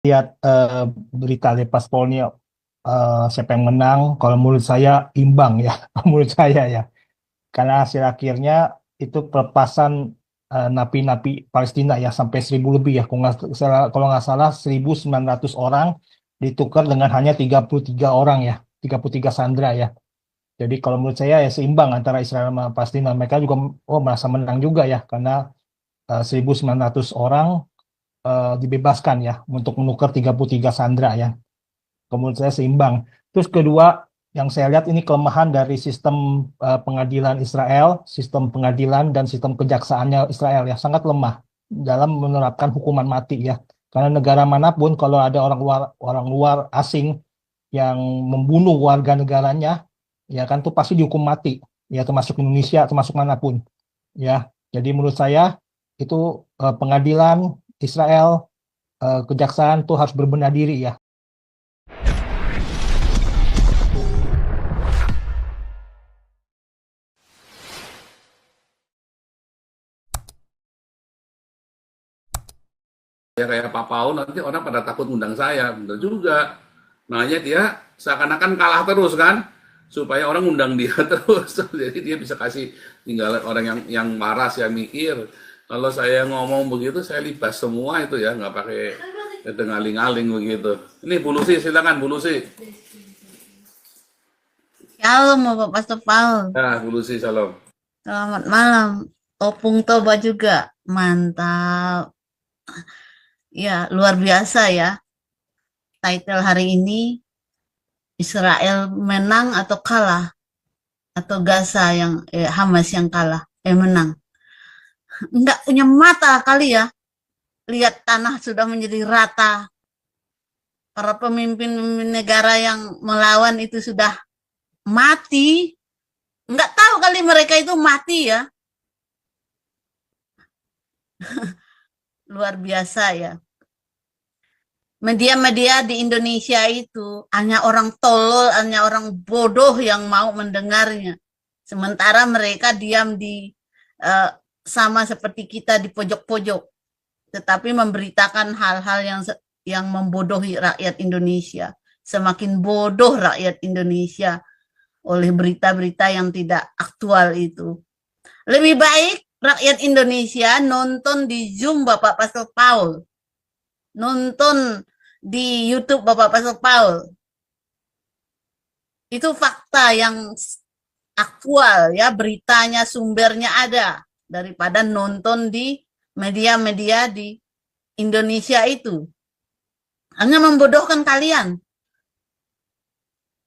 lihat berita Lepas Polnya siapa yang menang, kalau menurut saya imbang ya, menurut saya ya. Karena hasil akhirnya itu pelepasan napi-napi Palestina ya sampai 1.000 lebih ya. Kalau nggak salah 1.900 orang ditukar dengan hanya 33 orang ya, 33 sandera ya. Jadi kalau menurut saya ya seimbang antara Israel sama Palestina. Mereka juga merasa menang juga ya karena 1.900 orang dibebaskan ya untuk menukar 33 sandera ya. Menurut saya seimbang. Terus kedua, yang saya lihat ini kelemahan dari sistem pengadilan Israel, sistem pengadilan dan sistem kejaksaannya Israel ya sangat lemah dalam menerapkan hukuman mati ya. Karena negara manapun kalau ada orang luar asing yang membunuh warga negaranya, ya kan tuh pasti dihukum mati, ya termasuk Indonesia, termasuk manapun, ya. Jadi menurut saya itu pengadilan Israel, kejaksaan tuh harus berbenah diri ya. Ya kayak Pak Pau nanti orang pada takut undang saya, bener juga. Makanya dia seakan-akan kalah terus kan, supaya orang undang dia terus. Jadi dia bisa kasih tinggal orang yang waras yang mikir. Kalau saya ngomong begitu saya libas semua itu ya, nggak pakai ngaling-ngaling begitu. Ini Bu Lucy, silakan Bu Lucy. Shalom, Bapak Pastor Paul. Nah, Bu Lucy, salam. Selamat malam. Opung Toba juga. Mantap. Ya, luar biasa ya. Title hari ini, Israel menang atau kalah? Atau Gaza Hamas yang kalah? Menang. Enggak punya mata kali ya. Lihat tanah sudah menjadi rata. Para pemimpin negara yang melawan itu sudah mati. Enggak tahu kali mereka itu mati ya. Luar biasa ya. Media-media di Indonesia itu hanya orang tolol, hanya orang bodoh yang mau mendengarnya. Sementara mereka diam di uh, sama seperti kita di pojok-pojok, tetapi memberitakan hal-hal yang membodohi rakyat Indonesia. Semakin bodoh rakyat Indonesia oleh berita-berita yang tidak aktual itu. Lebih baik rakyat Indonesia nonton di Zoom Bapak Pastor Paul, nonton di YouTube Bapak Pastor Paul. Itu fakta yang aktual ya, beritanya sumbernya ada daripada nonton di media-media di Indonesia itu. Hanya membodohkan kalian.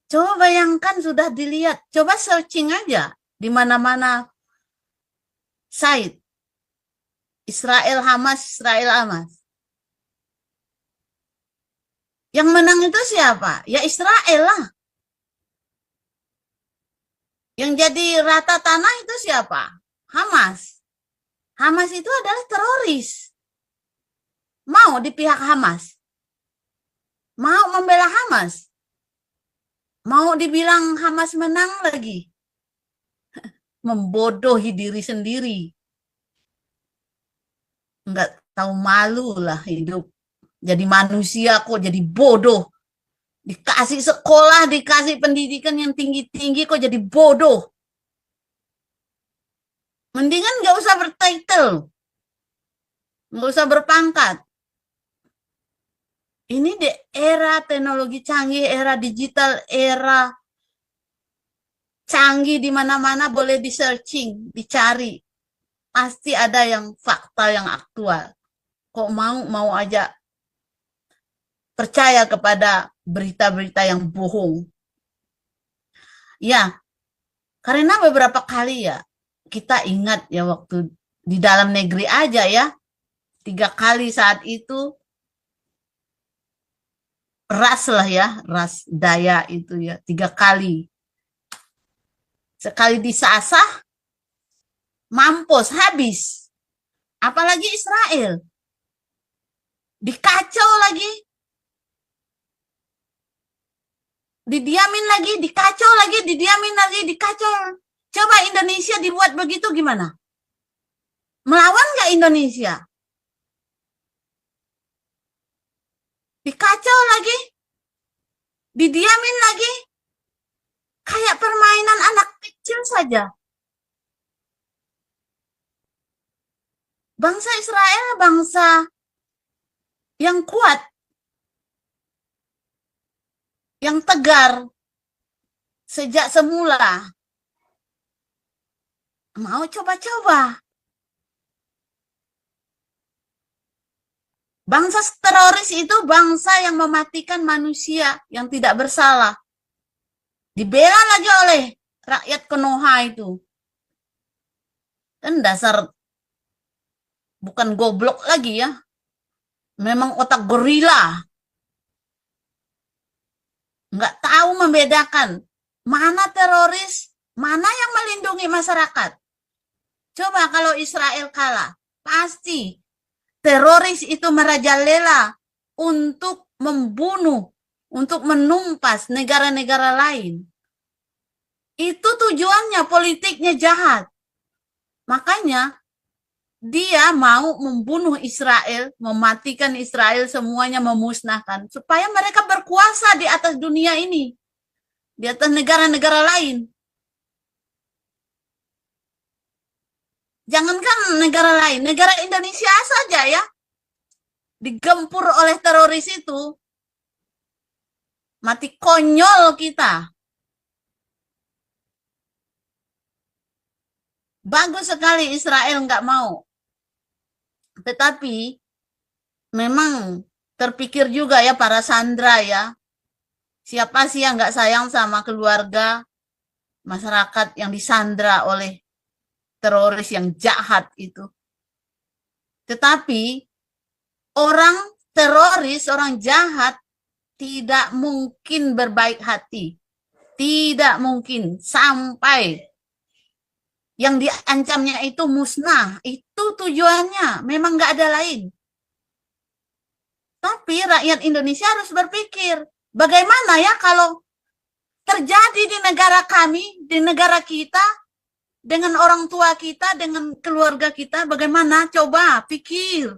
Coba bayangkan sudah dilihat, coba searching aja di mana-mana site Israel Hamas, Israel Hamas. Yang menang itu siapa? Ya Israel lah. Yang jadi rata tanah itu siapa? Hamas. Hamas itu adalah teroris. Mau di pihak Hamas. Mau membela Hamas. Mau dibilang Hamas menang lagi. Membodohi diri sendiri. Enggak tahu malu lah hidup. Jadi manusia kok jadi bodoh. Dikasih sekolah, dikasih pendidikan yang tinggi-tinggi kok jadi bodoh. Mendingan nggak usah bertitle, nggak usah berpangkat. Ini di era teknologi canggih, era digital, era canggih di mana-mana boleh di searching, dicari. Pasti ada yang fakta yang aktual. Kok mau aja percaya kepada berita-berita yang bohong. Ya, karena beberapa kali ya kita ingat ya waktu di dalam negeri aja ya, 3 kali saat itu ras lah ya, ras Daya itu ya, 3 kali. Sekali disasah, mampus, habis. Apalagi Israel. Dikacau lagi, didiamin lagi, dikacau lagi, didiamin lagi, dikacau. Coba Indonesia dibuat begitu gimana? Melawan nggak Indonesia? Dikacau lagi, didiamin lagi, kayak permainan anak kecil saja. Bangsa Israel bangsa yang kuat, yang tegar sejak semula. Mau coba-coba. Bangsa teroris itu bangsa yang mematikan manusia yang tidak bersalah. Dibela lagi oleh rakyat Konoha itu. Kan dasar bukan goblok lagi ya. Memang otak gorila. Nggak tahu membedakan mana teroris, mana yang melindungi masyarakat. Coba kalau Israel kalah, pasti teroris itu merajalela untuk membunuh, untuk menumpas negara-negara lain. Itu tujuannya, politiknya jahat. Makanya dia mau membunuh Israel, mematikan Israel, semuanya memusnahkan. Supaya mereka berkuasa di atas dunia ini. Di atas negara-negara lain. Jangankan negara lain, negara Indonesia saja ya. Digempur oleh teroris itu. Mati konyol kita. Bagus sekali Israel nggak mau. Tetapi memang terpikir juga ya para sandera ya. Siapa sih yang nggak sayang sama keluarga masyarakat yang disandera oleh teroris yang jahat itu. Tetapi orang teroris, orang jahat tidak mungkin berbaik hati. Tidak mungkin sampai yang diancamnya itu musnah. Itu tujuannya. Memang nggak ada lain. Tapi rakyat Indonesia harus berpikir, bagaimana ya kalau terjadi di negara kami, di negara kita, dengan orang tua kita, dengan keluarga kita, bagaimana? Coba pikir.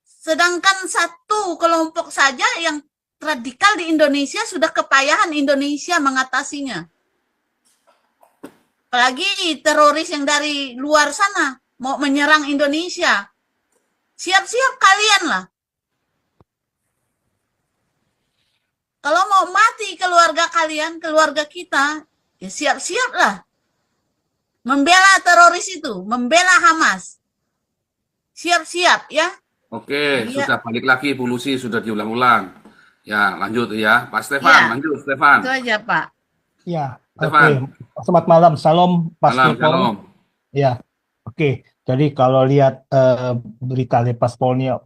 Sedangkan satu kelompok saja yang radikal di Indonesia sudah kepayahan Indonesia mengatasinya. Apalagi teroris yang dari luar sana mau menyerang Indonesia. Siap-siap kalian lah. Kalau mau mati keluarga kalian, keluarga kita, ya siap-siap lah. Membela teroris itu, membela Hamas. Siap-siap ya. Oke, Iya. sudah balik lagi Bu Lucy, sudah diulang-ulang. Ya, lanjut ya. Pak Stefan, Ya. lanjut Stefan. Itu aja Pak. Ya, Stefan. oke. Selamat malam, salam Pak Salam, Stefan. shalom. Ya, oke. Jadi kalau lihat berita di Paspolnya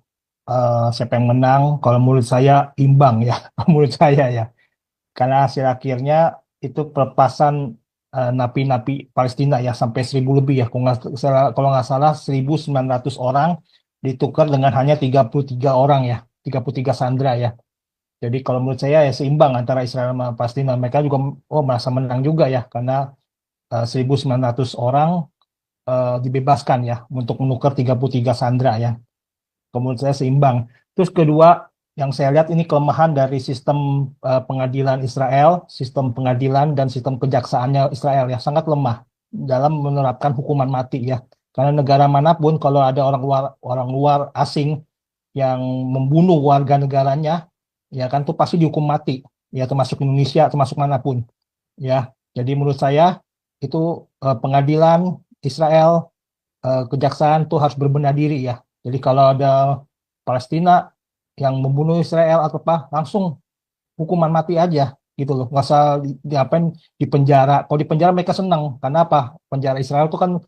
siapa yang menang, kalau menurut saya imbang ya, menurut saya ya. Karena hasil akhirnya itu pelepasan napi-napi Palestina ya sampai 1.000 lebih ya. Kalau nggak salah 1.900 orang ditukar dengan hanya 33 orang ya, 33 sandera ya. Jadi kalau menurut saya ya seimbang antara Israel sama Palestina. Mereka juga merasa menang juga ya karena 1.900 orang dibebaskan ya untuk menukar 33 sandera ya. Menurut saya seimbang. Terus kedua yang saya lihat ini kelemahan dari sistem pengadilan Israel, sistem pengadilan dan sistem kejaksaannya Israel ya sangat lemah dalam menerapkan hukuman mati ya. Karena negara manapun kalau ada orang luar asing yang membunuh warga negaranya ya kan tuh pasti dihukum mati ya, termasuk Indonesia, termasuk manapun ya. Jadi menurut saya itu pengadilan Israel, kejaksaan tuh harus berbenah diri ya. Jadi kalau ada Palestina yang membunuh Israel atau apa, langsung hukuman mati aja gitu loh. Nggak usah diapain di penjara. Kalau di penjara mereka senang. Karena apa? Penjara Israel itu kan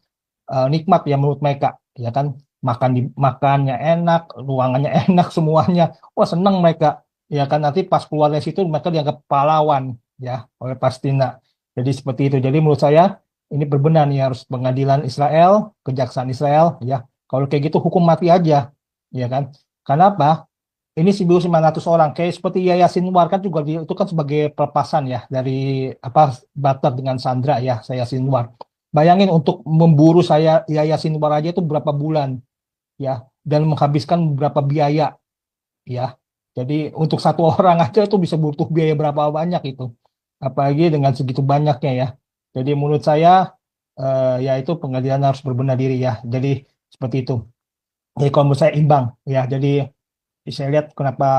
nikmat ya menurut mereka, ya kan? Makannya enak, ruangannya enak semuanya. Wah, senang mereka. Ya kan nanti pas keluar dari situ mereka dianggap pahlawan ya oleh Palestina. Jadi seperti itu. Jadi menurut saya ini berbenah nih, harus pengadilan Israel, kejaksaan Israel ya. Kalau kayak gitu hukum mati aja, ya kan? Kenapa? Ini 1.900 orang, kayak seperti Yahya Sinwar kan juga itu kan sebagai pelepasan ya dari apa barter dengan Sandra ya, saya Sinwar. Bayangin untuk memburu Yahya Sinwar aja itu berapa bulan ya. dan menghabiskan beberapa biaya ya. Jadi untuk satu orang aja tuh bisa butuh biaya berapa banyak itu. Apalagi dengan segitu banyaknya ya. Jadi menurut saya ya itu pengadilan harus berbenah diri ya. Jadi seperti itu. Jadi kalau menurut saya imbang ya. Jadi saya lihat kenapa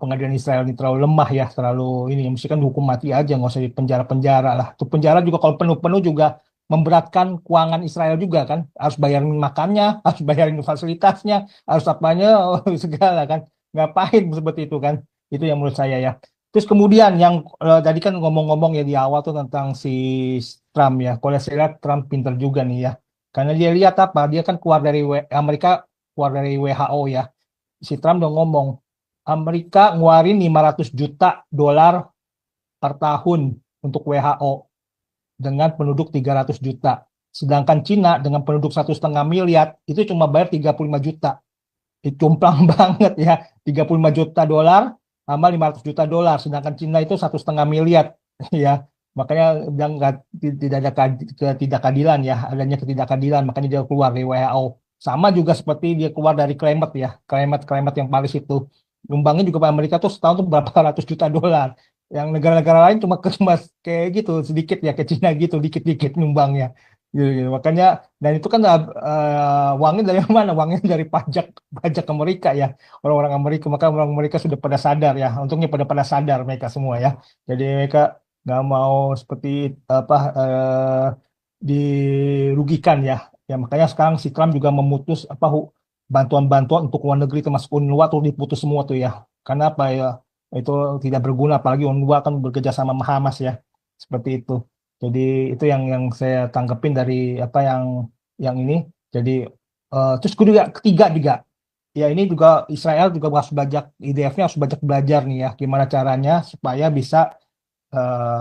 pengadilan Israel ini terlalu lemah ya, terlalu ini mesti kan hukum mati aja, nggak usah di penjara-penjara lah. Tuh penjara juga kalau penuh-penuh juga memberatkan keuangan Israel juga kan, harus bayarin makannya, harus bayarin fasilitasnya, harus apanya segala kan. Ngapain seperti itu kan? Itu yang menurut saya ya. Terus kemudian yang tadi kan ngomong-ngomong ya di awal tuh tentang si Trump ya. Kalau saya lihat Trump pinter juga nih ya. Karena dia lihat apa? Dia kan keluar dari Amerika, keluar dari WHO ya. Si Trump udah ngomong, Amerika ngeluarin 500 juta dolar per tahun untuk WHO dengan penduduk 300 juta. Sedangkan Cina dengan penduduk 1,5 miliar itu cuma bayar 35 juta. Itu jomplang banget ya. 35 juta dolar sama 500 juta dolar. Sedangkan Cina itu 1,5 miliar ya. Makanya bilang tidak ada ketidakadilan ya, adanya ketidakadilan, makanya dia keluar dari WHO. Sama juga seperti dia keluar dari climate ya, climate yang Paris itu. Nyumbangnya juga pada Amerika tuh setahun tuh berapa ratus juta dolar. Yang negara-negara lain cuma kayak gitu sedikit ya, ke Cina gitu dikit-dikit nyumbangnya. Gitu. Makanya dan itu kan uangnya dari mana? Uangnya dari pajak pajak Amerika ya, orang-orang Amerika. Maka orang Amerika sudah pada sadar ya, untungnya pada sadar mereka semua ya. Jadi mereka nggak mau seperti apa dirugikan ya. Ya makanya sekarang si Trump juga memutus apa bantuan-bantuan untuk luar negeri termasuk UNRWA tuh diputus semua tuh ya. Karena apa ya? Itu tidak berguna, apalagi UNRWA kan bekerja sama sama Hamas ya. Seperti itu. Jadi itu yang saya tanggepin dari apa yang ini. Jadi terus kedua ketiga juga ya ini juga Israel juga harus belajar, IDF-nya harus banyak belajar nih ya gimana caranya supaya bisa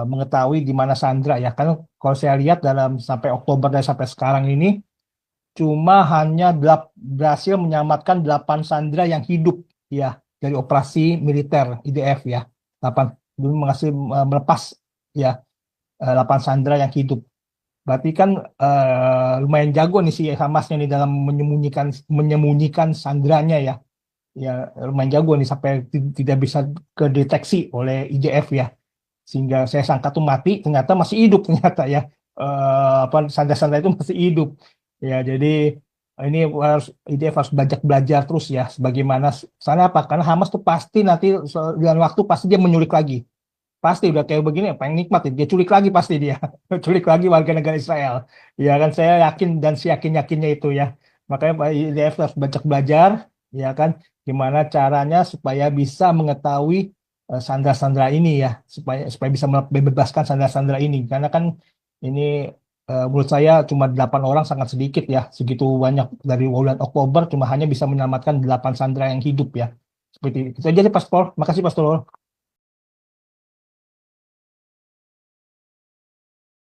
mengetahui di mana Sandra ya. Kan kalau saya lihat dalam sampai Oktober dan sampai sekarang ini cuma hanya berhasil menyelamatkan 8 sandera yang hidup ya dari operasi militer IDF ya. 8 belum berhasil melepas ya 8 sandera yang hidup. Berarti kan lumayan jago nih si Hamasnya nih dalam menyembunyikan sandranya ya. Ya lumayan jago nih sampai tidak bisa kedeteksi oleh IDF ya. Sehingga saya sangka tuh mati, ternyata masih hidup ternyata ya. Apa sandera-sandera itu masih hidup. Ya, jadi ini harus IDF harus belajar terus ya sebagaimana soalnya apa? Karena Hamas tuh pasti nanti dengan waktu pasti dia menyulik lagi. Pasti udah kayak begini pengen nikmat dia culik lagi pasti dia. Culik lagi warga negara Israel. Ya kan saya yakin dan yakinnya itu ya. Makanya IDF harus banyak belajar ya kan gimana caranya supaya bisa mengetahui sandera-sandera ini ya supaya supaya bisa membebaskan sandera-sandera ini karena kan ini menurut saya cuma 8 orang sangat sedikit ya segitu banyak dari bulan Oktober cuma hanya bisa menyelamatkan 8 sandera yang hidup ya seperti itu aja deh Pastor, makasih Pastor.